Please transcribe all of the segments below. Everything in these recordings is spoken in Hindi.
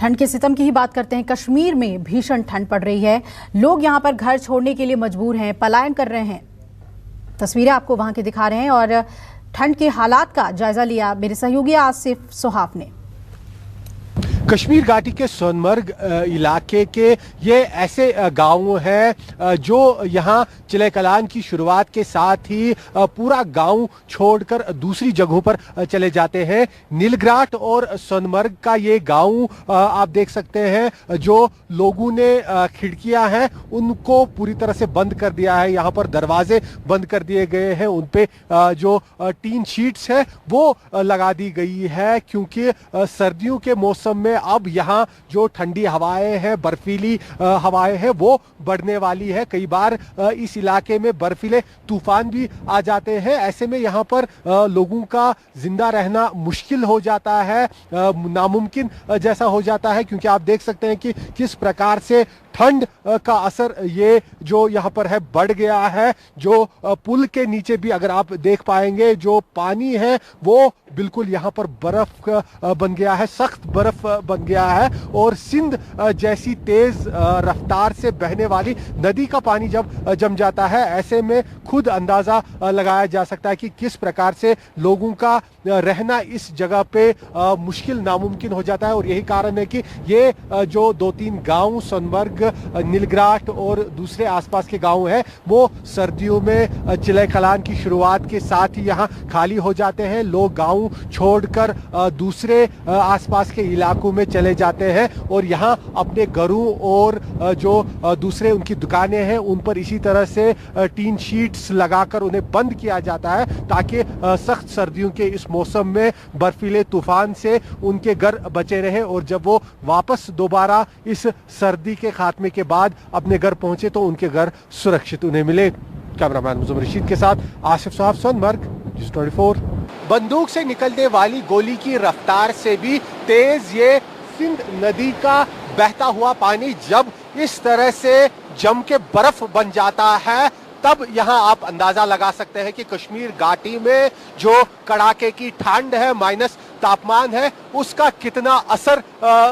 ठंड के सितम की ही बात करते हैं। कश्मीर में भीषण ठंड पड़ रही है। लोग यहां पर घर छोड़ने के लिए मजबूर हैं, पलायन कर रहे हैं। तस्वीरें आपको वहां की दिखा रहे हैं और ठंड के हालात का जायजा लिया मेरे सहयोगी आसिफ सोहाफ ने। कश्मीर घाटी के सोनमर्ग इलाके के ये ऐसे गांव हैं जो यहाँ चिले कलान की शुरुआत के साथ ही पूरा गांव छोड़कर दूसरी जगहों पर चले जाते हैं। नीलग्राट और सोनमर्ग का ये गांव आप देख सकते हैं, जो लोगों ने खिड़कियां हैं उनको पूरी तरह से बंद कर दिया है। यहाँ पर दरवाजे बंद कर दिए गए हैं, उन पे जो टीन शीट्स है वो लगा दी गई है, क्योंकि सर्दियों के मौसम में अब यहाँ जो ठंडी हवाएं हैं, बर्फीली हवाएं हैं, वो बढ़ने वाली है। कई बार इस इलाके में बर्फीले तूफान भी आ जाते हैं। ऐसे में यहाँ पर लोगों का जिंदा रहना मुश्किल हो जाता है, नामुमकिन जैसा हो जाता है, क्योंकि आप देख सकते हैं कि किस प्रकार से ठंड का असर ये जो यहाँ पर है बढ़ गया है। जो पुल के नीचे भी अगर आप देख पाएंगे, जो पानी है वो बिल्कुल यहाँ पर बर्फ बन गया है, सख्त बर्फ बन गया है। और सिंध जैसी तेज रफ्तार से बहने वाली नदी का पानी जब जम जाता है, ऐसे में खुद अंदाजा लगाया जा सकता है कि किस प्रकार से लोगों का रहना इस जगह पे मुश्किल नामुमकिन हो जाता है। और यही कारण है कि ये जो 2-3 गांव सोनमर्ग, नीलग्राट और दूसरे आसपास के गांव हैं, वो सर्दियों में चिले कलान की शुरुआत के साथ ही यहाँ खाली हो जाते हैं। लोग गांव छोड़कर दूसरे आसपास के इलाकों में चले जाते हैं और यहाँ अपने घरों और जो दूसरे उनकी दुकानें हैं उन पर इसी तरह से टीन शीट्स लगाकर उन्हें बंद किया जाता है, ताकि सख्त सर्दियों के इस मौसम में बर्फीले तूफान से उनके घर बचे रहे और जब वो वापस दोबारा इस सर्दी के खात्मे के बाद अपने घर पहुंचे तो उनके घर सुरक्षित उन्हें मिले। कैमरामैन मुजम्मिल रशीद के साथ आसिफ सोहाफ, सोनमर्ग, न्यूज़ 24। बंदूक से निकलने वाली गोली की रफ्तार से भी तेज ये सिंध नदी का बहता हुआ पानी जब इस तरह से जम के बर्फ बन जाता है, तब यहाँ आप अंदाजा लगा सकते हैं कि कश्मीर घाटी में जो कड़ाके की ठंड है, माइनस तापमान है, उसका कितना असर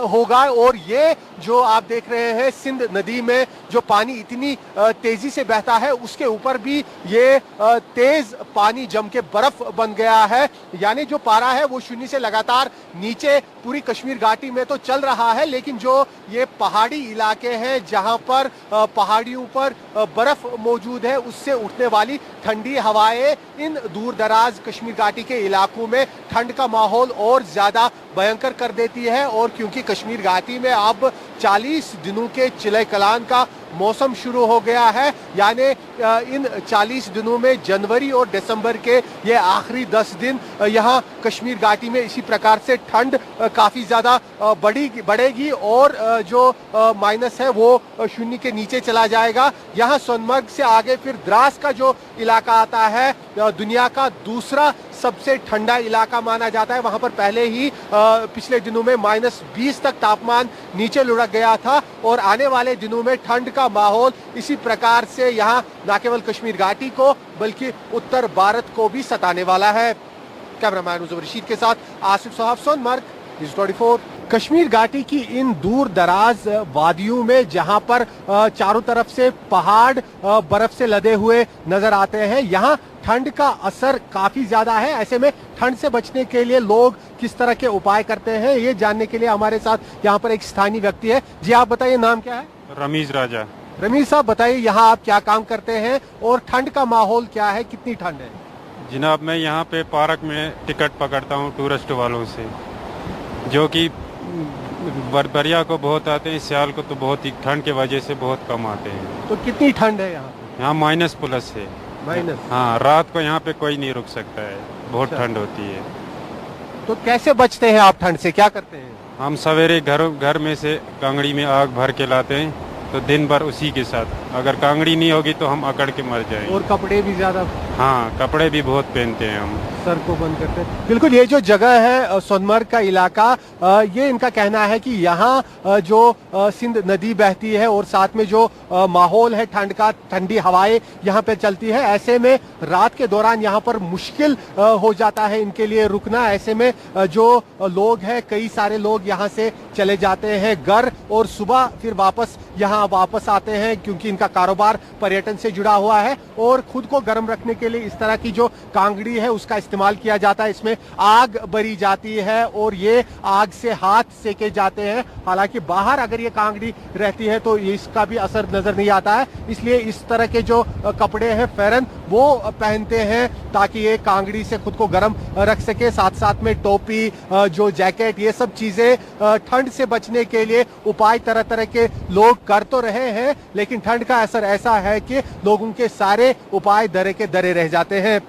होगा। और ये जो आप देख रहे हैं सिंध नदी में जो पानी इतनी तेजी से बहता है, उसके ऊपर भी ये तेज पानी जम के बर्फ बन गया है। यानी जो पारा है वो शून्य से लगातार नीचे पूरी कश्मीर घाटी में तो चल रहा है, लेकिन जो ये पहाड़ी इलाके हैं जहां पर पहाड़ियों पर बर्फ मौजूद है, उससे उठने वाली ठंडी हवाएं इन दूर दराज कश्मीर घाटी के इलाकों में ठंड का माहौल और ज्यादा भयंकर कर देती है। और क्योंकि कश्मीर घाटी में अब 40 दिनों के चिले कलान का मौसम शुरू हो गया है, यानी इन 40 दिनों में जनवरी और दिसंबर के ये आखिरी 10 दिन यहाँ कश्मीर घाटी में इसी प्रकार से ठंड काफी ज्यादा बढ़ेगी और जो माइनस है वो शून्य के नीचे चला जाएगा। यहाँ सोनमर्ग से आगे फिर द्रास का जो इलाका आता है, दुनिया का दूसरा सबसे ठंडा इलाका माना जाता है। वहां पर पहले ही पिछले दिनों में -20 तक तापमान नीचे लुढ़क गया था और आने वाले दिनों में ठंड का माहौल इसी प्रकार से यहाँ न केवल कश्मीर घाटी को बल्कि उत्तर भारत को भी सताने वाला है। कैमरामैन मुजम्मिल रशीद के साथ आसिफ सोहाफ, सोनमर्ग, न्यूज़ 24। कश्मीर घाटी की इन दूर दराज वादियों में जहां पर चारों तरफ से पहाड़ बर्फ से लदे हुए नजर आते हैं, यहाँ ठंड का असर काफी ज्यादा है। ऐसे में ठंड से बचने के लिए लोग किस तरह के उपाय करते हैं, ये जानने के लिए हमारे साथ यहाँ पर एक स्थानीय व्यक्ति है। जी आप बताइए, नाम क्या है? रमीज राजा। रमीज साहब बताइए, यहाँ आप क्या काम करते हैं और ठंड का माहौल क्या है, कितनी ठंड है? जनाब मैं यहाँ पे पार्क में टिकट पकड़ता हूँ टूरिस्ट वालों से, जो कि बरबरिया को बहुत आते हैं, सियाल को तो बहुत ही ठंड की वजह से बहुत कम आते हैं। तो कितनी ठंड है यहाँ? यहाँ -+ है। माइनस? हाँ, रात को यहाँ पे कोई नहीं रुक सकता है, बहुत ठंड होती है। तो कैसे बचते हैं आप ठंड से, क्या करते हैं? हम सवेरे घर में से कांगड़ी में आग भर के लाते हैं, तो दिन भर उसी के साथ अगर कांगड़ी नहीं होगी तो हम अकड़ के मर जाएंगे। और कपड़े भी ज्यादा, हाँ, कपड़े भी बहुत पहनते हैं हम। सर को बंद करते हैं। बिल्कुल, ये जो जगह है सोनमर्ग का इलाका, ये इनका कहना है कि यहाँ जो सिंध नदी बहती है और साथ में जो माहौल है ठंड का, ठंडी हवाएं यहाँ पे चलती है, ऐसे में रात के दौरान यहाँ पर मुश्किल हो जाता है इनके लिए रुकना। ऐसे में जो लोग हैं, कई सारे लोग यहाँ से चले जाते हैं घर और सुबह फिर यहाँ वापस आते हैं, क्योंकि इनका कारोबार पर्यटन से जुड़ा हुआ है और खुद को गर्म रखने के लिए इस तरह की जो कांगड़ी है उसका इस्तेमाल किया जाता है। इसमें आग भरी जाती है और ये आग से हाथ सेके जाते हैं। हालांकि बाहर अगर ये कांगड़ी रहती है तो इसका भी असर नजर नहीं आता है, इसलिए इस तरह के जो कपड़े हैं, फेरन, वो पहनते हैं ताकि ये कांगड़ी से खुद को गर्म रख सके। साथ साथ में टोपी, जो जैकेट, ये सब चीजें ठंड से बचने के लिए उपाय तरह तरह के लोग कर तो रहे हैं, लेकिन ठंड का असर ऐसा है कि लोगों के सारे उपाय दरे के दरे रह जाते हैं।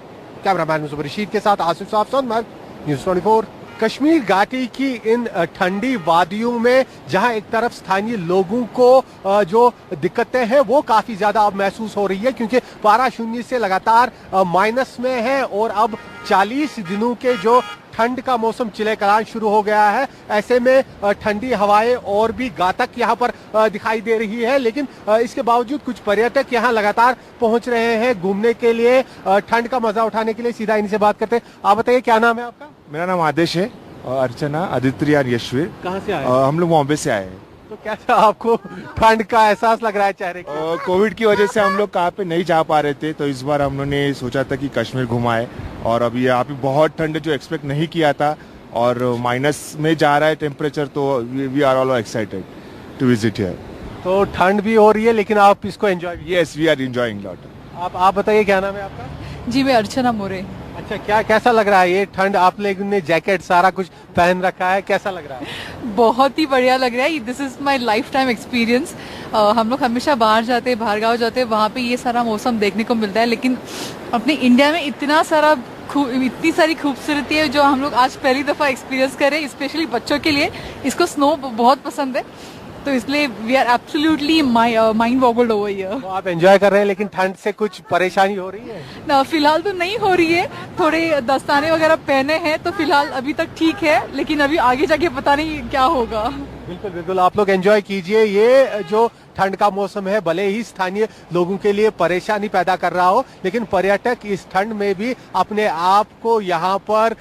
कैमरामैन मुजफ्फर रशीद के साथ आसिफ साहब, सोनमर्ग, न्यूज़ 24। कश्मीर घाटी की इन ठंडी वादियों में जहां एक तरफ स्थानीय लोगों को जो दिक्कतें हैं वो काफी ज्यादा अब महसूस हो रही है, क्योंकि पारा शून्य से लगातार माइनस में है और अब 40 दिनों के जो ठंड का मौसम चिले कलान शुरू हो गया है। ऐसे में ठंडी हवाएं और भी घातक यहाँ पर दिखाई दे रही है, लेकिन इसके बावजूद कुछ पर्यटक यहाँ लगातार पहुंच रहे हैं घूमने के लिए, ठंड का मजा उठाने के लिए। सीधा इनसे बात करते हैं। आप बताइए, क्या नाम है आपका? मेरा नाम आदेश है, अर्चना, आदित्य और यशवीर। कहाँ से आए? हम लोग बॉम्बे से आए हैं। तो कैसा आपको ठंड का एहसास लग रहा है चेहरे पे? कोविड की वजह से हम लोग कहाँ पे नहीं जा पा रहे थे, तो इस बार हम लोगों ने सोचा था कि कश्मीर घुमाए, और अभी यहाँ पे बहुत ठंड जो एक्सपेक्ट नहीं किया था, और माइनस में जा रहा है टेम्परेचर, तो we are all excited to visit here. तो ठंड भी हो रही है लेकिन आप इसको enjoy? Yes, we are enjoying lot. आप बताइए, क्या नाम है आपका? जी, मैं अर्चना मोरे। अच्छा, कैसा लग रहा है ये ठंड? आप लोगों ने जैकेट सारा कुछ पहन रखा है, कैसा लग रहा है? बहुत ही बढ़िया लग रहा है। This is my life time experience. हम लोग हमेशा बाहर जाते हैं, बाहर गाँव जाते हैं, वहाँ पे ये सारा मौसम देखने को मिलता है, लेकिन अपने इंडिया में इतनी सारी खूबसूरती है जो हम लोग आज पहली दफा एक्सपीरियंस करें। स्पेशली बच्चों के लिए इसको स्नो बहुत पसंद है, तो इसलिए we are absolutely mind boggled over here. तो आप एंजॉय कर रहे हैं, लेकिन ठंड से कुछ परेशानी हो रही है? ना, फिलहाल तो नहीं हो रही है। थोड़े दस्ताने वगैरह पहने हैं, तो फिलहाल अभी तक ठीक है, लेकिन अभी आगे जाके पता नहीं क्या होगा। बिल्कुल बिल्कुल, आप लोग एंजॉय कीजिए। ये जो ठंड का मौसम है, भले ही स्थानीय लोगों के लिए परेशानी पैदा कर रहा हो, लेकिन पर्यटक इस ठंड में भी अपने आप को यहाँ पर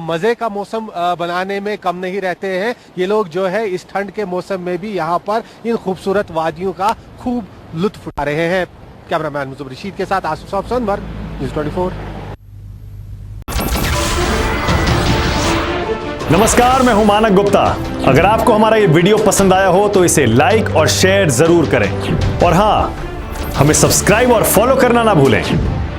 मजे का मौसम बनाने में कम नहीं रहते हैं। ये लोग जो है इस ठंड के मौसम में भी यहाँ पर इन खूबसूरत वादियों का खूब लुत्फ उठा रहे हैं। कैमरामैन मुजफ्फर रशीद के साथ आसिफ साहब, सोनमर्ग, न्यूज़ 24। नमस्कार, मैं हूं मानक गुप्ता। अगर आपको हमारा ये वीडियो पसंद आया हो तो इसे लाइक और शेयर जरूर करें, और हाँ, हमें सब्सक्राइब और फॉलो करना ना भूलें,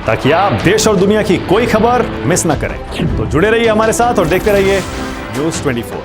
ताकि आप देश और दुनिया की कोई खबर मिस ना करें। तो जुड़े रहिए हमारे साथ और देखते रहिए न्यूज़ 24।